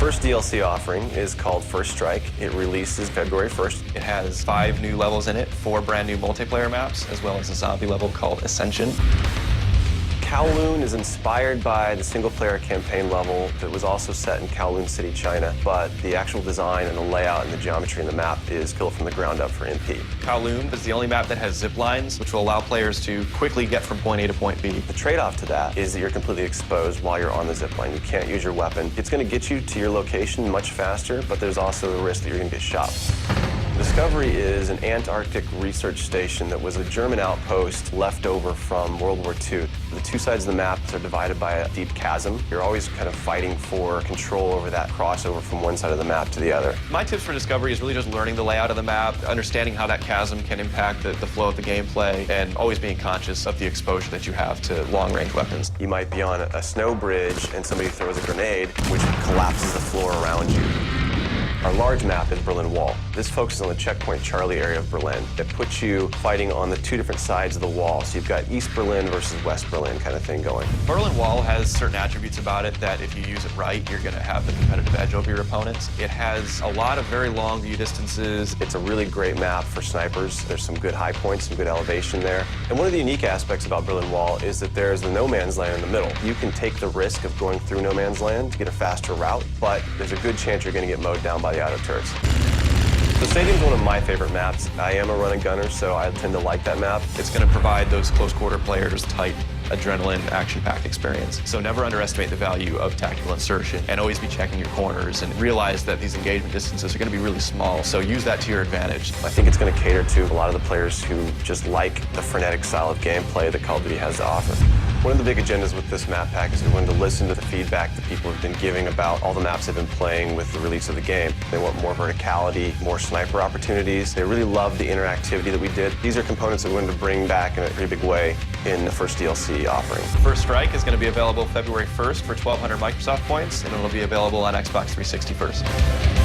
first DLC offering is called First Strike. It releases February 1st. It has 5 new levels in it, 4 brand new multiplayer maps, as well as a zombie level called Ascension. Kowloon is inspired by the single-player campaign level that was also set in Kowloon City, China, but the actual design and the layout and the geometry in the map is built from the ground up for MP. Kowloon is the only map that has zip lines, which will allow players to quickly get from point A to point B. The trade-off to that is that you're completely exposed while you're on the zip line. You can't use your weapon. It's going to get you to your location much faster, but there's also the risk that you're going to get shot. Discovery is an Antarctic research station that was a German outpost left over from World War II. The two sides of the map are divided by a deep chasm. You're always kind of fighting for control over that crossover from one side of the map to the other. My tips for Discovery is really just learning the layout of the map, understanding how that chasm can impact the flow of the gameplay, and always being conscious of the exposure that you have to long-range weapons. You might be on a snow bridge and somebody throws a grenade, which collapses the floor around you. Our large map is Berlin Wall. This focuses on the checkpoint Charlie area of Berlin. It puts you fighting on the two different sides of the wall. So you've got East Berlin versus West Berlin kind of thing going. Berlin Wall has certain attributes about it that if you use it right, you're going to have the competitive edge over your opponents. It has a lot of very long view distances. It's a really great map for snipers. There's some good high points, some good elevation there. And one of the unique aspects about Berlin Wall is that there's the no man's land in the middle. You can take the risk of going through no man's land to get a faster route, but there's a good chance you're going to get mowed down by the auto turrets. The stadium's one of my favorite maps. I am a run and gunner, so I tend to like that map. It's going to provide those close quarter players tight adrenaline, action-packed experience. So never underestimate the value of tactical insertion, and always be checking your corners and realize that these engagement distances are going to be really small, so use that to your advantage. I think it's going to cater to a lot of the players who just like the frenetic style of gameplay that Call of Duty has to offer. One of the big agendas with this map pack is we wanted to listen to the feedback that people have been giving about all the maps they've been playing with the release of the game. They want more verticality, more sniper opportunities. They really love the interactivity that we did. These are components that we wanted to bring back in a pretty big way in the first DLC offering. First Strike is going to be available February 1st for 1,200 Microsoft points, and it'll be available on Xbox 360 first.